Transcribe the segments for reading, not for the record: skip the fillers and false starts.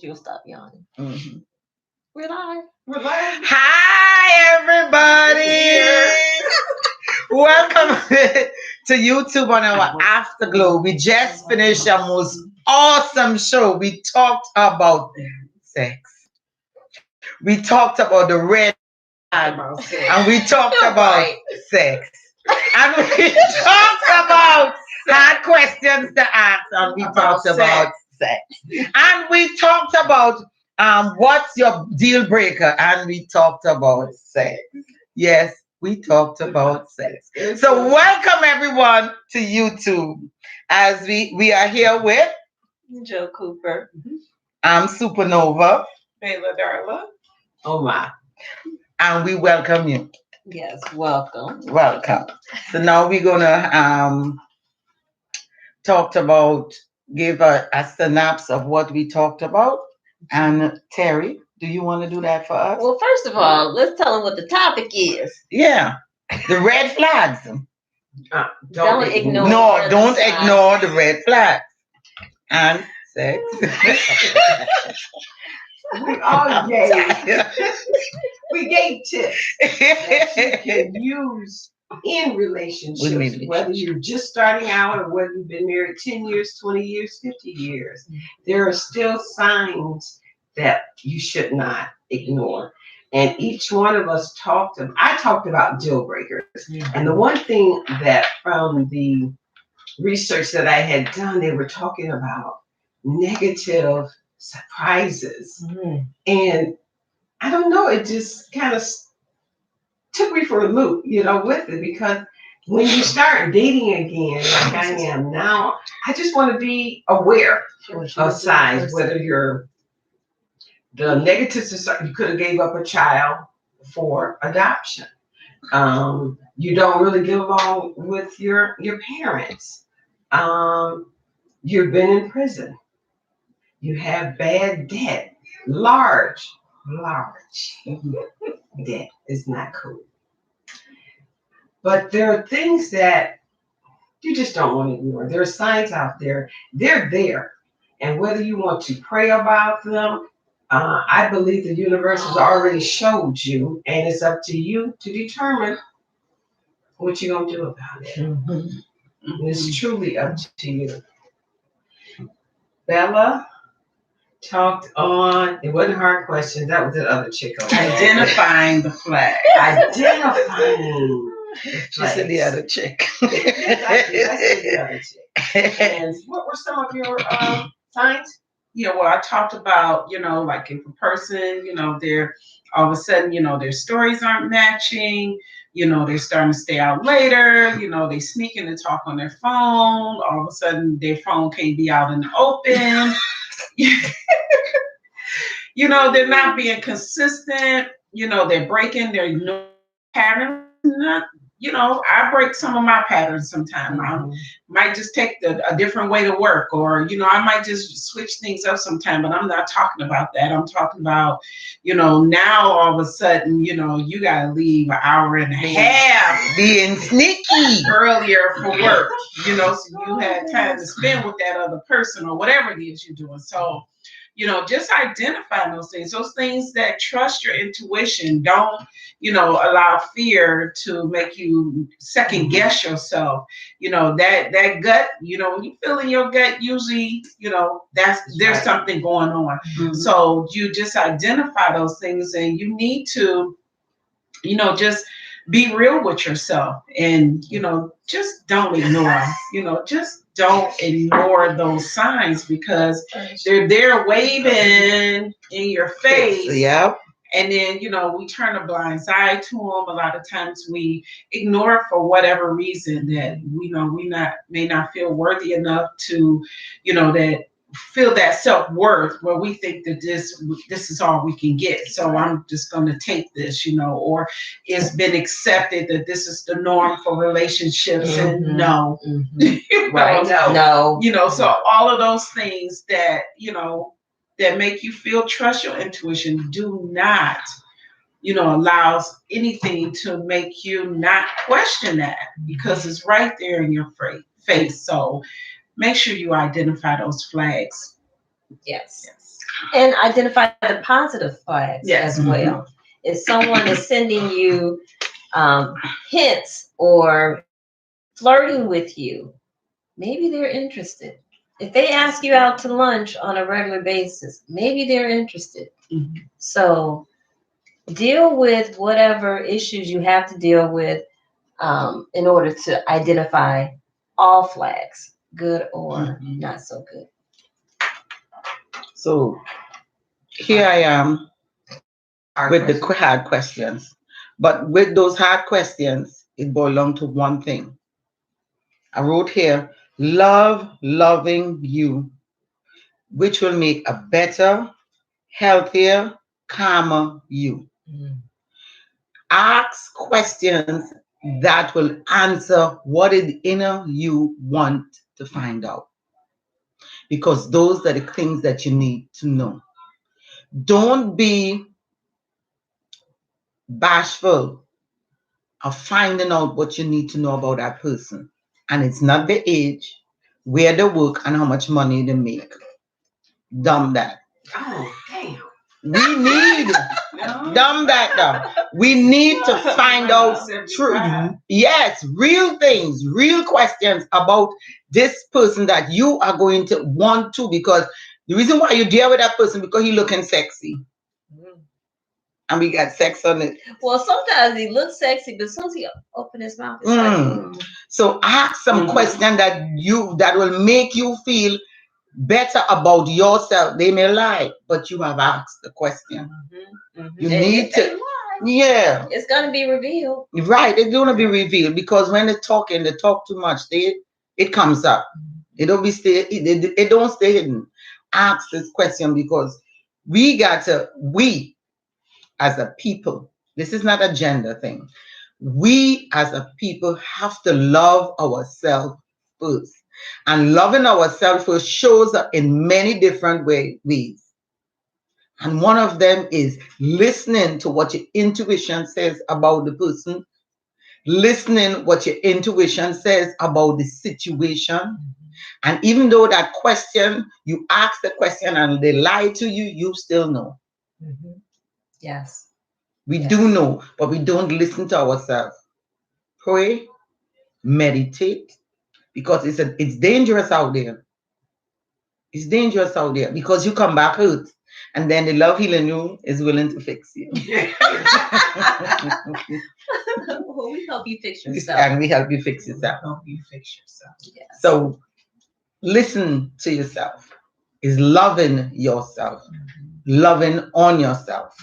you'll stop yawning. Mm-hmm. We're live. Hi, everybody. Welcome to YouTube on our Afterglow. We just finished our most awesome show. We talked about sex. We talked about the red flag, and we talked about sex. And we talked about hard questions to ask, and we talked about sex. And we talked about what's your deal breaker, and we talked about sex. Yes, we talked about sex. So welcome everyone to YouTube as we are here with Joe Cooper. I'm Supernova. Bayla Darla. Oh my. And we welcome you. Yes, welcome. Welcome. So now we're gonna talk about give a synopsis of what we talked about. And Terry, do you want to do that for us? Well, first of all, let's tell them what the topic is. Yeah, the red flags. Don't ignore. No, don't ignore the red flags. And sex. We gave tips that you can use in relationships, whether you're just starting out or whether you've been married 10 years, 20 years, 50 years. There are still signs that you should not ignore. And each one of us I talked about deal breakers. Mm-hmm. And the one thing that from the research that I had done, they were talking about negative surprises. Mm-hmm. And I don't know, it just kind of took me for a loop, with it, because when you start dating again, like I am now, I just want to be aware of signs, whether you're the negative, you could have gave up a child for adoption. You don't really get along with your parents. You've been in prison. You have bad debt, large debt is not cool. But there are things that you just don't want to ignore. There are signs out there. They're there. And whether you want to pray about them, I believe the universe has already showed you, and it's up to you to determine what you're going to do about it. Mm-hmm. It's truly up to you. Bella talked on, it wasn't hard questions, that was the other chick. Identifying the flag. Identifying. She said the other chick. I said the other chick. And what were some of your signs? Yeah, well, I talked about, like if a person, they're all of a sudden, their stories aren't matching, they're starting to stay out later, they sneaking to talk on their phone, all of a sudden their phone can't be out in the open. They're not being consistent, they're breaking their pattern. I break some of my patterns sometimes. Mm-hmm. I might just take a different way to work, or, I might just switch things up sometime, but I'm not talking about that. I'm talking about, now all of a sudden, you got to leave an hour and a half being sneaky earlier for work, so you had time to spend with that other person or whatever it is you're doing. So, just identify those things that trust your intuition. Don't, allow fear to make you second guess yourself. That gut, when you feel in your gut, usually, there's something going on. Mm-hmm. So you just identify those things, and you need to, just be real with yourself, and, just don't ignore them, just don't ignore those signs, because they're there waving in your face. Yep. And then, we turn a blind eye to them. A lot of times we ignore it for whatever reason, that we may not feel worthy enough to, that feel that self-worth, where we think that this is all we can get. So I'm just going to take this, or it's been accepted that this is the norm for relationships. Mm-hmm. And no, mm-hmm. Right? No. So all of those things that, that make you feel, trust your intuition. Do not, allows anything to make you not question that, because it's right there in your face. So make sure you identify those flags. Yes. And identify the positive flags Yes. as well. If someone is sending you hints or flirting with you, maybe they're interested. If they ask you out to lunch on a regular basis, maybe they're interested. Mhm. So deal with whatever issues you have to deal with in order to identify all flags, good or not so good. So here I am with the hard questions. But with those hard questions, it boiled down to one thing. I wrote here, loving you, which will make a better, healthier, calmer you. Ask questions that will answer what is inner you want to find out. Because those are the things that you need to know. Don't be bashful of finding out what you need to know about that person. And it's not the age, where they work, and how much money they make. Dumb that. Oh, damn. We need dumb that though. We need to find out truth. Yes, real things, real questions about this person that you are going to want to, because the reason why you deal with that person because he looking sexy. And we got sex on it. Well, sometimes he looks sexy, but as soon as he open his mouth, it's like, So ask some question that will make you feel better about yourself. They may lie, but you have asked the question. You need to, yeah. It's gonna be revealed. Right, it's gonna be revealed because when they talk too much. It comes up. It don't it don't stay hidden. Ask this question because we as a people, this is not a gender thing. We as a people have to love ourselves first. And loving ourselves first shows up in many different ways. And one of them is listening to what your intuition says about the person, listening what your intuition says about the situation. And even though that question, you ask the question and they lie to you, you still know. Yes. We do know, but we don't listen to ourselves. Pray, meditate, because it's dangerous out there. It's dangerous out there because you come back hurt, and then the love healing you is willing to fix you. Well, we help you fix yourself. And we help you fix yourself. Yes. So listen to yourself. Is loving yourself, loving on yourself.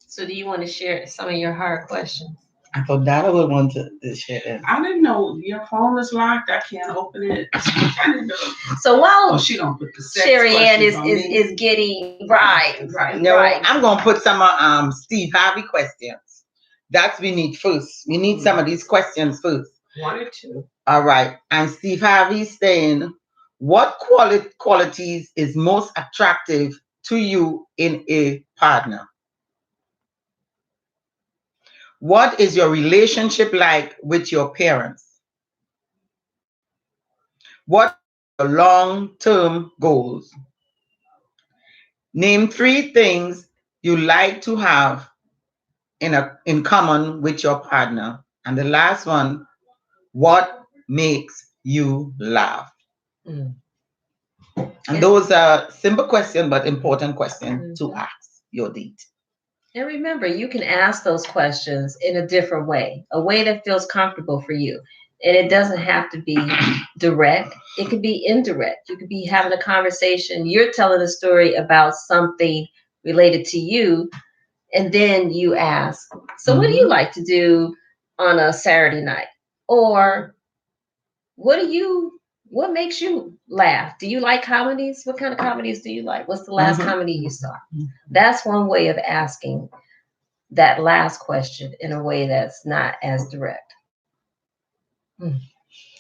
So do you want to share some of your hard questions? I thought Dada would want to share that. I didn't know your phone is locked. I can't open it. I didn't know. So while she gonna put the sex Sherry Ann questions is getting right. No, I'm gonna put some of Steve Harvey questions. That's we need first. We need some of these questions first. 1 or 2. All right. And Steve Harvey's saying, what qualities is most attractive to you in a partner? What is your relationship like with your parents? What are your long-term goals? Name 3 things you like to have in common with your partner. And the last one, what makes you laugh? And those are simple questions, but important questions to ask your date. And remember, you can ask those questions in a different way, a way that feels comfortable for you. And it doesn't have to be direct. It could be indirect. You could be having a conversation. You're telling a story about something related to you. And then you ask, so what do you like to do on a Saturday night? Or what makes you laugh? Do you like comedies? What kind of comedies do you like? What's the last comedy you saw? That's one way of asking that last question in a way that's not as direct.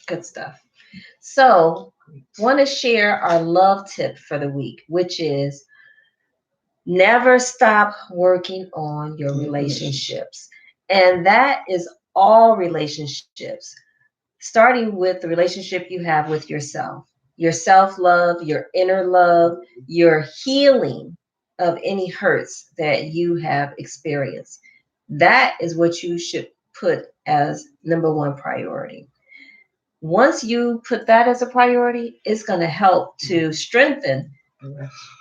Good stuff. So, want to share our love tip for the week, which is never stop working on your relationships. And that is all relationships, starting with the relationship you have with yourself. your self-love, your inner love, your healing of any hurts that you have experienced. That is what you should put as number one priority. Once you put that as a priority, it's going to help to strengthen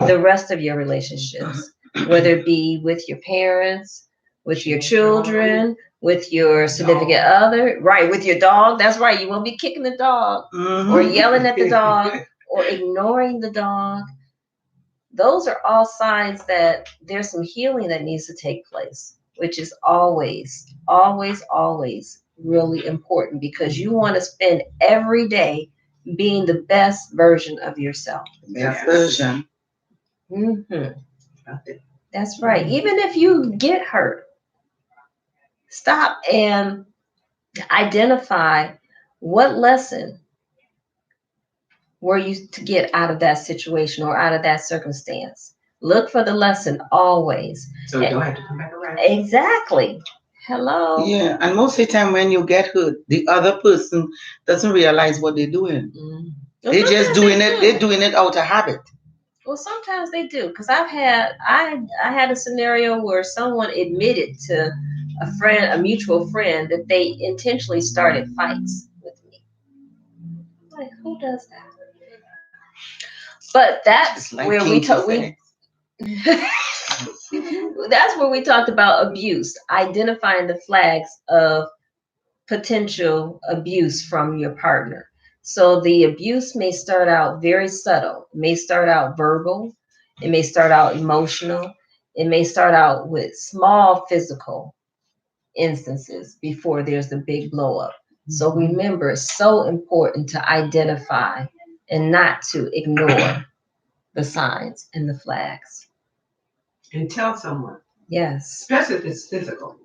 the rest of your relationships, whether it be with your parents, with your children, with your significant other, right, with your dog. That's right. You won't be kicking the dog or yelling at the dog or ignoring the dog. Those are all signs that there's some healing that needs to take place, which is always, always, always really important, because you want to spend every day being the best version of yourself. Best version. That's right. Even if you get hurt, stop and identify what lesson were you to get out of that situation or out of that circumstance. Look for the lesson always. So we don't have to come back around. Exactly. Hello. Yeah, and most of the time when you get hurt, the other person doesn't realize what they're doing. They're just doing it. They're doing it out of habit. Well, sometimes they do, because I had a scenario where someone admitted to a mutual friend, that they intentionally started fights with me. Like, who does that? But that's Like where that's where we talked about abuse, identifying the flags of potential abuse from your partner. So the abuse may start out very subtle. It may start out verbal. It may start out emotional. It may start out with small physical instances before there's the big blow up. So remember, it's so important to identify and not to ignore the signs and the flags. And tell someone. Yes. Especially if it's physical.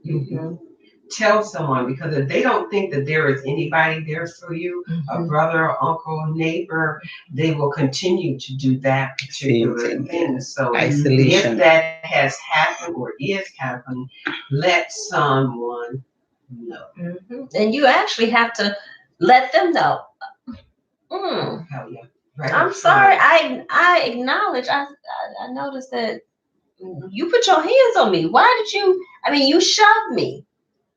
Tell someone, because if they don't think that there is anybody there for you, a brother, uncle, neighbor, they will continue to do that particular thing. So isolation. If that has happened or is happening, let someone know. And you actually have to let them know. Hell yeah. Right. I'm sorry. I acknowledge. I noticed that you put your hands on me. Why did you? I mean, you shoved me.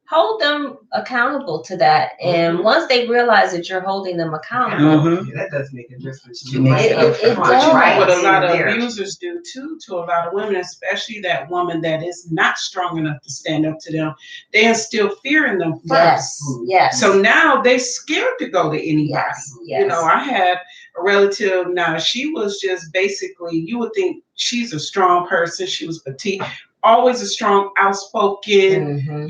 Hold them accountable to that. And once they realize that you're holding them accountable, that does make a difference. It does. What a lot of abusers do too, to a lot of women, especially that woman that is not strong enough to stand up to them, they instill fear in them first. Yes. So now they're scared to go to anybody. Yes. You know, I had a relative. Now she was just basically, you would think she's a strong person. She was petite. Always a strong, outspoken,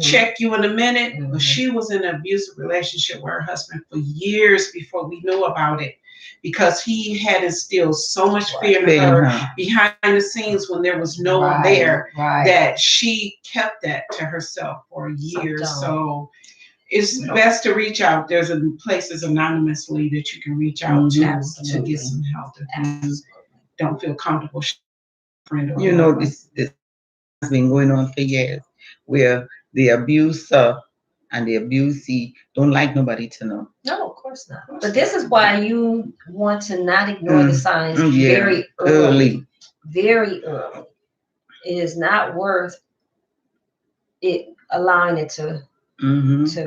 check you in a minute. But she was in an abusive relationship with her husband for years before we knew about it, because he had instilled so much fear in her behind the scenes when there was no one there, that she kept that to herself for years. So it's best to reach out. There's places anonymously that you can reach out to get some help if you don't feel comfortable. This has been going on for years, where the abuser and the abusee don't like nobody to know. No, of course not. But this is why you want to not ignore the signs very early. Very early. It is not worth it allowing it to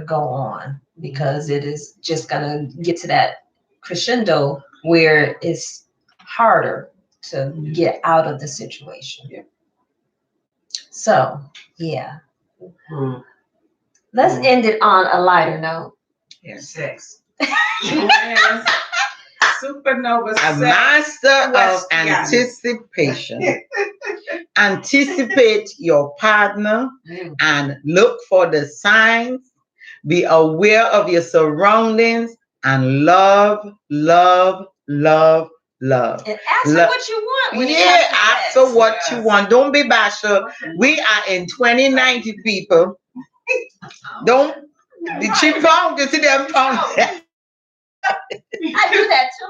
go on, because it is just gonna get to that crescendo where it's harder to get out of the situation. So, let's end it on a lighter note. Sex. Supernova. A master of anticipation. Anticipate your partner and look for the signs. Be aware of your surroundings and love. And ask for what you want. Ask for what you want. Don't be bashful. We are in 2090, people. Don't. The cheap pound, you see them pound. I do that too.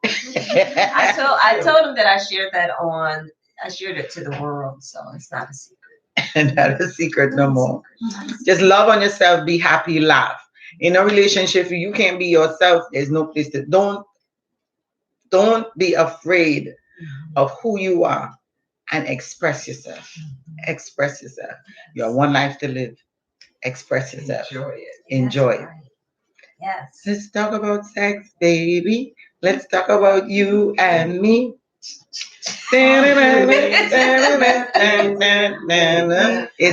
I told him that I shared it to the world, so it's not a secret. Not a secret no more. Just love on yourself, be happy, laugh. In a relationship, if you can't be yourself, there's no place to. Don't be afraid of who you are and express yourself. Express yourself. You have one life to live. Express yourself. Enjoy it. Enjoy. That's right. Yes. Let's talk about sex, baby. Let's talk about you and me. It's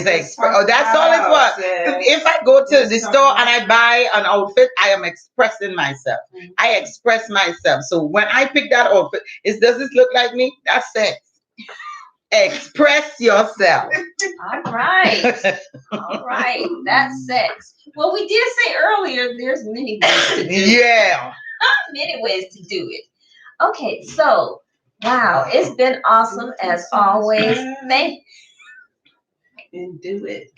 like, oh, that's all it was. If I go to the store and I buy an outfit, I am expressing myself. I express myself. So when I pick that outfit, does this look like me? That's sex. Express yourself. All right. All right. That's sex. Well, we did say earlier there's many ways to do it. Yeah. Many ways to do it. Okay, so wow, it's been awesome as always. And do it.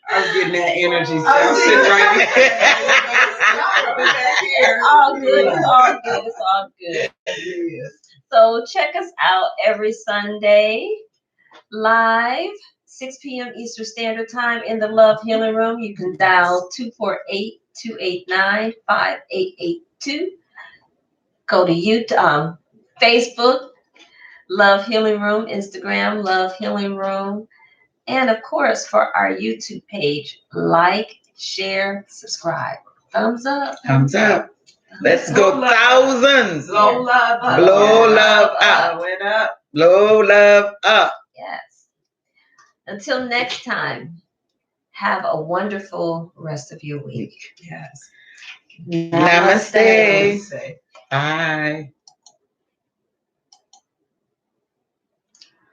I'm getting that energy. So I'm sitting right here. It's all good. It's all good. It's all good. Yes. So check us out every Sunday live, 6 p.m. Eastern Standard Time in the Love Healing Room. You can dial 248-289-5882. Go to YouTube, Facebook, Love Healing Room, Instagram, Love Healing Room. And of course, for our YouTube page, like, share, subscribe. Thumbs up. Thumbs up. Let's go thousands. Blow love up. Blow love up. Blow it up. Blow love up. Yes. Until next time, have a wonderful rest of your week. Yes. Namaste. Bye.